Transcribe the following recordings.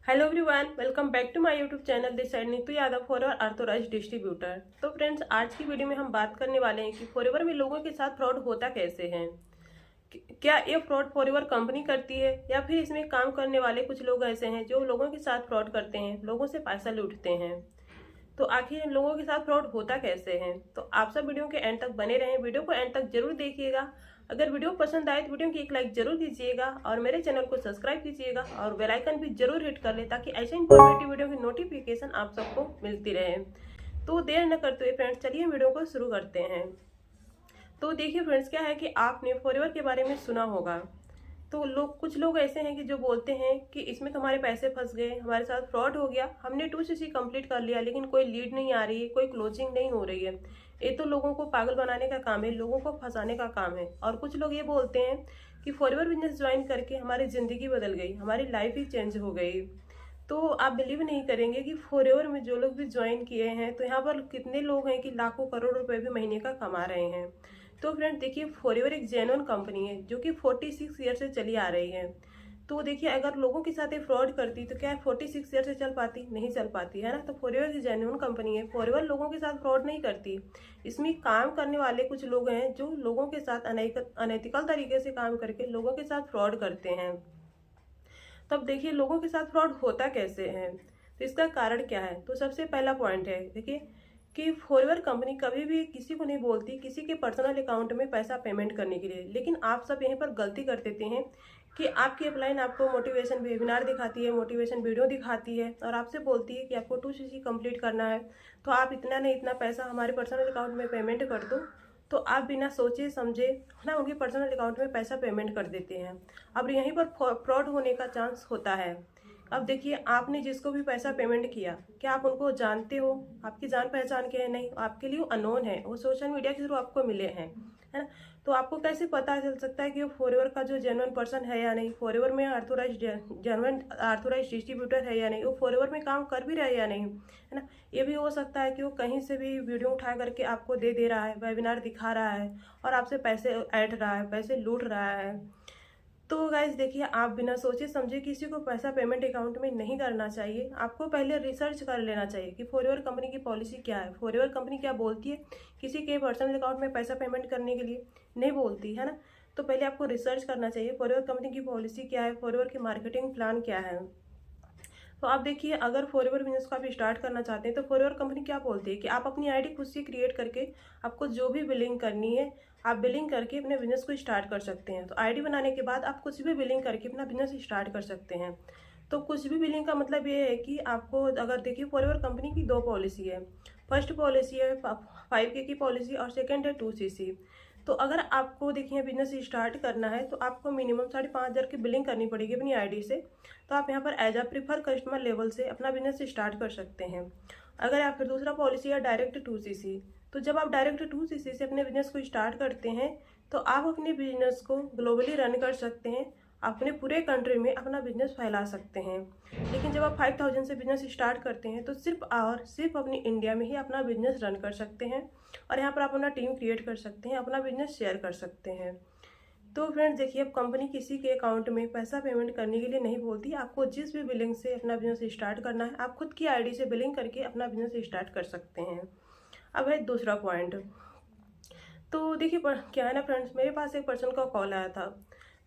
Hello everyone, welcome back to my YouTube channel. This side Neetu Yadav forever authorised distributor. तो friends, आज की video में हम बात करने वाले हैं कि फॉरएवर में लोगों के साथ फ्रॉड होता कैसे है। क्या ये फ्रॉड फॉरएवर कंपनी करती है या फिर इसमें काम करने वाले कुछ लोग ऐसे हैं जो लोगों के साथ फ्रॉड करते हैं, लोगों से पैसा लूटते हैं। तो आखिर इन लोगों के साथ फ्रॉड होता कैसे है। तो आप सब वीडियो के एंड तक बने रहें, वीडियो को एंड तक जरूर देखिएगा। अगर वीडियो पसंद आए तो वीडियो की एक लाइक जरूर कीजिएगा और मेरे चैनल को सब्सक्राइब कीजिएगा और बेल आइकन भी जरूर हिट कर ले ताकि ऐसे इंफॉर्मेटिव वीडियो की नोटिफिकेशन आप सबको मिलती रहे। तो देर न करते हुए फ्रेंड्स, चलिए वीडियो को शुरू करते हैं। तो देखिए फ्रेंड्स, क्या है कि आपने फॉरएवर के बारे में सुना होगा। तो कुछ लोग ऐसे हैं कि जो बोलते हैं कि इसमें तो हमारे पैसे फंस गए, हमारे साथ फ्रॉड हो गया, हमने 2cc कंप्लीट कर लिया लेकिन कोई लीड नहीं आ रही है, कोई क्लोजिंग नहीं हो रही है। ये तो लोगों को पागल बनाने का काम है, लोगों को फंसाने का काम है। और कुछ लोग ये बोलते हैं कि फॉरएवर बिजनेस ज्वाइन करके हमारी ज़िंदगी बदल गई, हमारी लाइफ ही चेंज हो गई। तो आप बिलीव नहीं करेंगे कि फॉरएवर में जो लोग भी ज्वाइन किए हैं तो यहाँ पर कितने लोग हैं कि लाखों करोड़ रुपए भी महीने का कमा रहे हैं। तो फ्रेंड देखिए, फॉरएवर एक जेन्युइन कंपनी है जो कि 46 ईयर से चली आ रही है। तो देखिए, अगर लोगों के साथ ये फ्रॉड करती तो क्या 46 ईयर से चल पाती? नहीं चल पाती है ना। तो फॉरएवर की जेन्युइन कंपनी है, फॉरएवर लोगों के साथ फ्रॉड नहीं करती। इसमें काम करने वाले कुछ लोग हैं जो लोगों के साथ अनएथिकल तरीके से काम करके लोगों के साथ फ्रॉड करते हैं। तब देखिए, लोगों के साथ फ्रॉड होता कैसे है, तो इसका कारण क्या है। तो सबसे पहला पॉइंट है, देखिए कि फॉरएवर कंपनी कभी भी किसी को नहीं बोलती किसी के पर्सनल अकाउंट में पैसा पेमेंट करने के लिए। लेकिन आप सब यहीं पर गलती कर देते हैं कि आपकी अपलाइन आपको मोटिवेशन वेबिनार दिखाती है, मोटिवेशन वीडियो दिखाती है और आपसे बोलती है कि आपको 2cc कंप्लीट करना है, तो आप इतना नहीं इतना पैसा हमारे पर्सनल अकाउंट में पेमेंट कर दो। तो आप बिना सोचे समझे ना उनके पर्सनल अकाउंट में पैसा पेमेंट कर देते हैं। अब यहीं पर फ्रॉड होने का चांस होता है। अब देखिए, आपने जिसको भी पैसा पेमेंट किया, क्या आप उनको जानते हो? आपकी जान पहचान के हैं? नहीं, आपके लिए अननोन है, वो सोशल मीडिया के थ्रू आपको मिले हैं, है ना। तो आपको कैसे पता चल सकता है कि वो फॉरएवर का जो जेन्युइन पर्सन है या नहीं, फॉरएवर में जेन्युइन ऑथराइज्ड डिस्ट्रीब्यूटर है या नहीं, वो फॉरएवर में काम कर भी रहा है या नहीं, है ना। ये भी हो सकता है कि वो कहीं से भी वीडियो उठा करके आपको दे दे रहा है, वेबिनार दिखा रहा है और आपसे पैसे ऐंठ रहा है, पैसे लूट रहा है। तो गाइज देखिए, आप बिना सोचे समझे किसी को पैसा पेमेंट अकाउंट में नहीं करना चाहिए। आपको पहले रिसर्च कर लेना चाहिए कि फॉरएवर कंपनी की पॉलिसी क्या है, फॉरएवर कंपनी क्या बोलती है किसी के पर्सनल अकाउंट में पैसा पेमेंट करने के लिए। नहीं बोलती है ना। तो पहले आपको रिसर्च करना चाहिए फॉरएवर कंपनी की पॉलिसी क्या है, फॉरएवर की मार्केटिंग प्लान क्या है। तो आप देखिए, अगर फॉरएवर बिजनेस को आप स्टार्ट करना चाहते हैं तो फॉरएवर कंपनी क्या बोलती है कि आप अपनी आईडी खुद से क्रिएट करके आपको जो भी बिलिंग करनी है आप बिलिंग करके अपने बिजनेस को स्टार्ट कर सकते हैं। तो आईडी बनाने के बाद आप कुछ भी बिलिंग करके अपना बिजनेस स्टार्ट कर सकते हैं। तो कुछ भी बिलिंग का मतलब ये है कि आपको, अगर देखिए, फॉरएवर कंपनी की दो पॉलिसी है। फर्स्ट पॉलिसी है 5K की पॉलिसी और सेकेंड है 2cc। तो अगर आपको देखिए बिजनेस स्टार्ट करना है तो आपको मिनिमम 5,500 की बिलिंग करनी पड़ेगी अपनी आईडी से। तो आप यहाँ पर as a prefer customer level से अपना बिजनेस स्टार्ट कर सकते हैं। अगर आप फिर दूसरा पॉलिसी है डायरेक्ट 2cc। तो जब आप डायरेक्ट 2cc से अपने बिजनेस को स्टार्ट करते हैं तो आप अपने बिजनेस को ग्लोबली रन कर सकते हैं, अपने पूरे कंट्री में अपना बिजनेस फैला सकते हैं। लेकिन जब आप 5,000 से बिजनेस स्टार्ट करते हैं तो सिर्फ अपनी इंडिया में ही अपना बिजनेस रन कर सकते हैं और यहाँ पर आप अपना टीम क्रिएट कर सकते हैं, अपना बिजनेस शेयर कर सकते हैं। तो फ्रेंड्स देखिए, अब कंपनी किसी के अकाउंट में पैसा पेमेंट करने के लिए नहीं बोलती। आपको जिस भी बिलिंग से अपना बिजनेस स्टार्ट करना है आप खुद की आईडी से बिलिंग करके अपना बिजनेस स्टार्ट कर सकते हैं। अब है दूसरा पॉइंट। तो देखिए, क्या है ना फ्रेंड्स, मेरे पास एक पर्सन का कॉल आया था।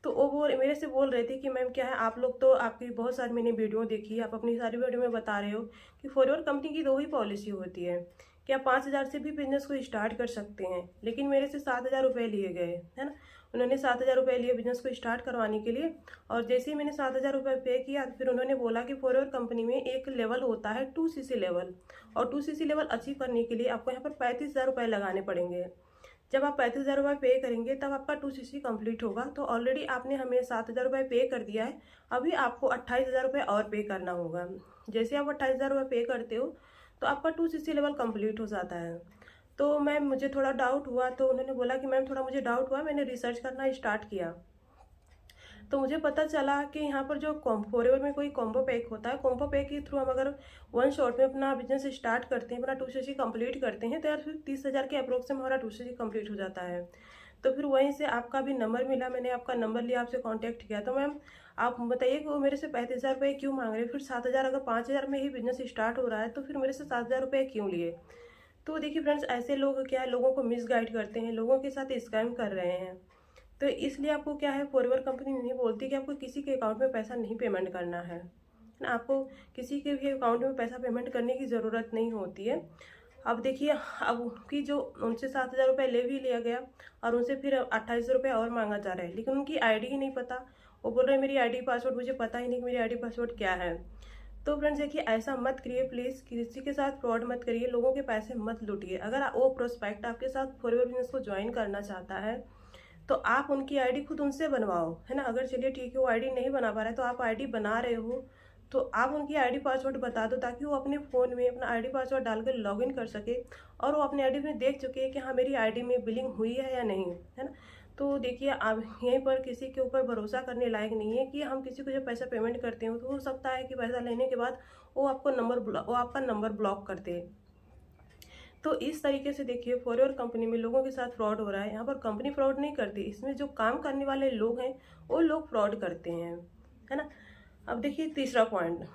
तो वो मेरे से बोल रहे थे कि मैम, क्या है, आप लोग तो, आपकी बहुत सारी मैंने वीडियो देखी, आप अपनी सारी वीडियो में बता रहे हो कि फॉरएवर कंपनी की दो ही पॉलिसी होती है कि आप 5,000 से भी बिजनेस को स्टार्ट कर सकते हैं। लेकिन मेरे से 7,000 रुपये लिए गए, है ना। उन्होंने 7,000 रुपये लिए बिजनेस को स्टार्ट करवाने के लिए। और जैसे ही मैंने 7,000 रुपये पे किया फिर उन्होंने बोला कि फॉरएवर कंपनी में एक लेवल होता है 2cc लेवल, और 2cc लेवल अचीव करने के लिए आपको यहाँ पर 35,000 रुपये लगाने पड़ेंगे। जब आप 35,000 रुपये पे करेंगे तब आपका 2cc कंप्लीट होगा। तो ऑलरेडी आपने हमें 7,000 रुपये पे कर दिया है, अभी आपको 28,000 रुपये और पे करना होगा। जैसे आप 28,000 रुपये पे करते हो तो आपका 2cc लेवल कंप्लीट हो जाता है। तो मैम, मुझे थोड़ा डाउट हुआ, तो उन्होंने बोला कि मैम थोड़ा मुझे डाउट हुआ, मैंने रिसर्च करना स्टार्ट किया। तो मुझे पता चला कि यहाँ पर जो फॉरएवर में कोई कॉम्बो पैक होता है, कॉम्बो पैक के थ्रू हम अगर वन शॉट में अपना बिजनेस स्टार्ट करते हैं, अपना 2cc कंप्लीट करते हैं, तो यार फिर 30,000 के अप्रोक्स में हमारा 2cc कंप्लीट हो जाता है। तो फिर वहीं से आपका भी नंबर मिला, मैंने आपका नंबर लिया, आपसे कांटेक्ट किया। तो मैम आप बताइए कि वो मेरे से 35,000 रुपये क्यों मांग रहे हैं? फिर 7,000, अगर 5,000 में ही बिजनेस स्टार्ट हो रहा है तो फिर मेरे से 7,000 रुपये क्यों लिए? तो देखिए फ्रेंड्स, ऐसे लोग क्या है, लोगों को मिसगाइड करते हैं, लोगों के साथ स्कैम कर रहे हैं। तो इसलिए आपको क्या है, फॉरएवर कंपनी नहीं बोलती कि आपको किसी के अकाउंट में पैसा नहीं पेमेंट करना है ना, आपको किसी के भी अकाउंट में पैसा पेमेंट करने की ज़रूरत नहीं होती है। अब देखिए, अब उनकी जो उनसे 7,000 रुपये ले भी लिया गया और उनसे फिर 28 रुपये और मांगा जा रहा है, लेकिन उनकी आईडी ही नहीं पता। वो बोल रहे हैं मेरी आईडी पासवर्ड, मुझे पता ही नहीं कि मेरी आईडी पासवर्ड क्या है। तो फ्रेंड्स देखिए, ऐसा मत करिए प्लीज़, किसी के साथ फ्रॉड मत करिए, लोगों के पैसे मत लूटिए। अगर वो प्रोस्पेक्ट आपके साथ फॉरएवर बिजनेस को ज्वाइन करना चाहता है तो आप उनकी आईडी खुद उनसे बनवाओ, है ना। अगर चलिए ठीक है, वो आईडी नहीं बना पा रहा है तो आप आईडी बना रहे हो तो आप उनकी आईडी पासवर्ड बता दो, ताकि वो अपने फ़ोन में अपना आईडी पासवर्ड डालकर लॉगिन कर सके और वो अपने आईडी में देख चुके हैं कि हाँ मेरी आईडी में बिलिंग हुई है या नहीं, है ना। तो देखिए, आप यहीं पर किसी के ऊपर भरोसा करने लायक नहीं है कि हम किसी को जब पैसा पेमेंट करते हो तो हो सकता है कि पैसा लेने के बाद वो आपका नंबर ब्लॉक कर दे। तो इस तरीके से देखिए, फॉरएवर कंपनी में लोगों के साथ फ्रॉड हो रहा है। यहाँ पर कंपनी फ्रॉड नहीं करती, इसमें जो काम करने वाले लोग हैं वो लोग फ्रॉड करते हैं, है ना। अब देखिए तीसरा पॉइंट,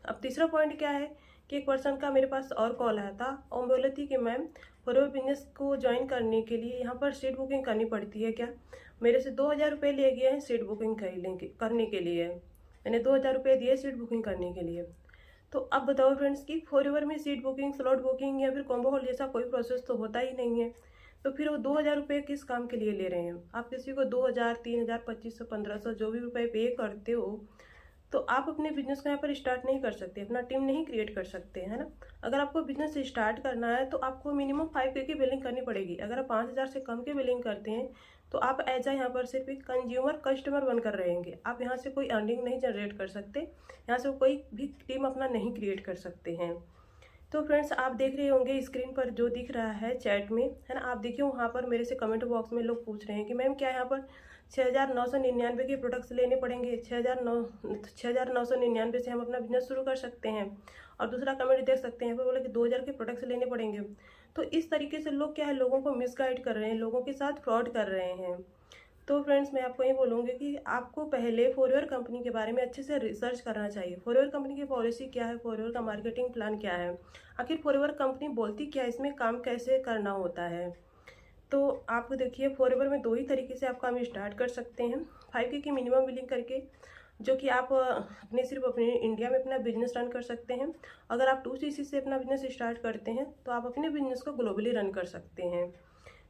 अब तीसरा पॉइंट क्या है कि एक पर्सन का मेरे पास और कॉल आया था और बोले थी कि मैम फॉरएवर बिजनेस को ज्वाइन करने के लिए यहाँ पर सीट बुकिंग करनी पड़ती है क्या? मेरे से 2,000 रुपये ले गए हैं सीट बुकिंग करने के लिए, मैंने 2,000 रुपये दिए सीट बुकिंग करने के लिए। तो अब बताओ फ्रेंड्स कि फॉरएवर में सीट बुकिंग, स्लॉट बुकिंग या फिर कॉम्बो हॉल जैसा कोई प्रोसेस तो होता ही नहीं है। तो फिर वो 2,000 रुपये किस काम के लिए ले रहे हैं? आप किसी को 2,000, 3,000, 2,500, 1,500 जो भी रुपये पे करते हो तो आप अपने बिजनेस को यहाँ पर स्टार्ट नहीं कर सकते, अपना टीम नहीं क्रिएट कर सकते, है ना। अगर आपको बिजनेस स्टार्ट करना है तो आपको मिनिमम 5K की बिलिंग करनी पड़ेगी। अगर आप 5,000 से कम की बिलिंग करते हैं तो आप एज यहाँ पर सिर्फ एक कंज्यूमर कस्टमर बनकर रहेंगे। आप यहाँ से कोई अर्निंग नहीं जनरेट कर सकते, यहाँ से कोई भी टीम अपना नहीं क्रिएट कर सकते हैं। तो फ्रेंड्स, आप देख रहे होंगे स्क्रीन पर जो दिख रहा है चैट में, है ना। आप देखिए वहाँ पर मेरे से कमेंट बॉक्स में लोग पूछ रहे हैं कि मैम क्या यहाँ पर 6,999 के प्रोडक्ट्स लेने पड़ेंगे, 6,999 से हम अपना बिजनेस शुरू कर सकते हैं। और दूसरा कमेंट देख सकते हैं, बोले कि 2,000 के प्रोडक्ट्स लेने पड़ेंगे। तो इस तरीके से लोग क्या है, लोगों को मिसगाइड कर रहे हैं, लोगों के साथ फ्रॉड कर रहे हैं। तो फ्रेंड्स, मैं आपको ये बोलूँगी कि आपको पहले फॉरएवर कंपनी के बारे में अच्छे से रिसर्च करना चाहिए। फॉरएवर कंपनी की पॉलिसी क्या है, फॉरएवर का मार्केटिंग प्लान क्या है, आखिर फॉरएवर कंपनी बोलती क्या है, इसमें काम कैसे करना होता है। तो आप देखिए, फॉरएवर में 2 ही तरीके से आप काम स्टार्ट कर सकते हैं। 5K की मिनिमम बिलिंग करके, जो कि आप सिर्फ अपने इंडिया में अपना बिजनेस रन कर सकते हैं। अगर आप 2CC से अपना बिजनेस स्टार्ट करते हैं तो आप अपने बिजनेस को ग्लोबली रन कर सकते हैं।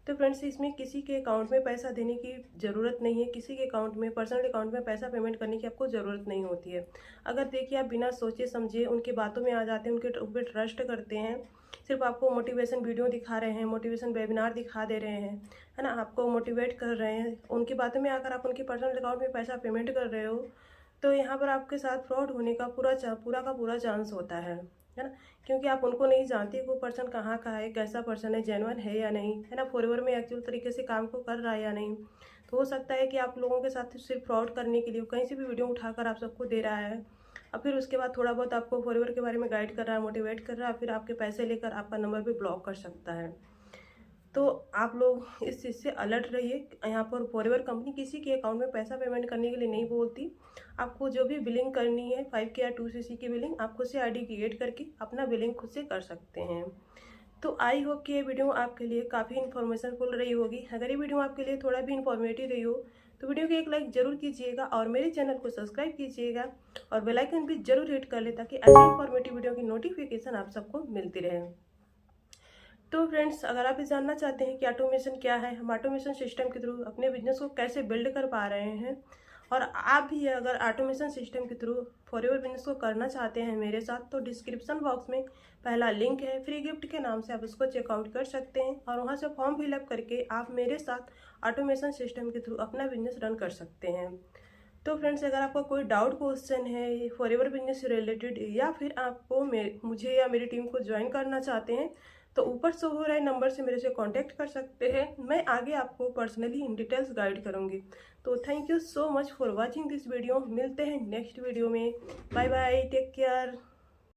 तो फ्रेंड्स, इसमें किसी के अकाउंट में पैसा देने की ज़रूरत नहीं है, किसी के अकाउंट में, पर्सनल अकाउंट में पैसा पेमेंट करने की आपको ज़रूरत नहीं होती है। अगर देखिए आप बिना सोचे समझे उनकी बातों में आ जाते हैं, उनके ऊपर ट्रस्ट करते हैं, सिर्फ आपको मोटिवेशन वीडियो दिखा रहे हैं, मोटिवेशन वेबिनार दिखा दे रहे हैं, है ना, आपको मोटिवेट कर रहे हैं, उनकी बातों में आकर आप उनके पर्सनल अकाउंट में पैसा पेमेंट कर रहे हो, तो यहाँ पर आपके साथ फ्रॉड होने का पूरा का पूरा चांस होता है ना। क्योंकि आप उनको नहीं जानते वो पर्सन कहाँ का है, कैसा पर्सन है, जेन्युइन है या नहीं, है ना, फॉरएवर में एक्चुअल तरीके से काम को कर रहा है या नहीं। तो हो सकता है कि आप लोगों के साथ सिर्फ फ्रॉड करने के लिए कहीं से भी वीडियो उठाकर आप सबको दे रहा है और फिर उसके बाद थोड़ा बहुत आपको फॉरएवर के बारे में गाइड कर रहा है, मोटिवेट कर रहा है, फिर आपके पैसे लेकर आपका नंबर भी ब्लॉक कर सकता है। तो आप लोग इस चीज़ से अलर्ट रहिए। यहाँ पर फॉरएवर कंपनी किसी के अकाउंट में पैसा पेमेंट करने के लिए नहीं बोलती। आपको जो भी बिलिंग करनी है 5K या 2CC की बिलिंग, आप खुद से आईडी क्रिएट करके अपना बिलिंग खुद से कर सकते हैं। तो आई होप कि ये वीडियो आपके लिए काफ़ी इन्फॉर्मेशनफुल रही होगी। अगर ये वीडियो आपके लिए थोड़ा भी इन्फॉर्मेटिव रही हो तो वीडियो को एक लाइक जरूर कीजिएगा और मेरे चैनल को सब्सक्राइब कीजिएगा और बेल आइकन भी जरूर हिट कर ले, ताकि ऐसे इन्फॉर्मेटिव वीडियो की नोटिफिकेशन आप सबको मिलती रहे। तो फ्रेंड्स, अगर आप ये जानना चाहते हैं कि ऑटोमेशन क्या है, हम ऑटोमेशन सिस्टम के थ्रू अपने बिजनेस को कैसे बिल्ड कर पा रहे हैं, और आप भी अगर ऑटोमेशन सिस्टम के थ्रू फॉरएवर बिजनेस को करना चाहते हैं मेरे साथ, तो डिस्क्रिप्शन बॉक्स में पहला लिंक है फ्री गिफ्ट के नाम से, आप उसको चेकआउट कर सकते हैं और वहाँ से फॉर्म फिलअप करके आप मेरे साथ ऑटोमेशन सिस्टम के थ्रू अपना बिजनेस रन कर सकते हैं। तो फ्रेंड्स, अगर आपका कोई डाउट क्वेश्चन है फॉरएवर बिजनेस से रिलेटेड, या फिर आपको मुझे या मेरी टीम को ज्वाइन करना चाहते हैं, तो ऊपर शो हो रहे नंबर से मेरे से कांटेक्ट कर सकते हैं। मैं आगे आपको पर्सनली इन डिटेल्स गाइड करूंगी। तो thank you so much for watching this video. मिलते हैं नेक्स्ट वीडियो में। Bye bye, take care.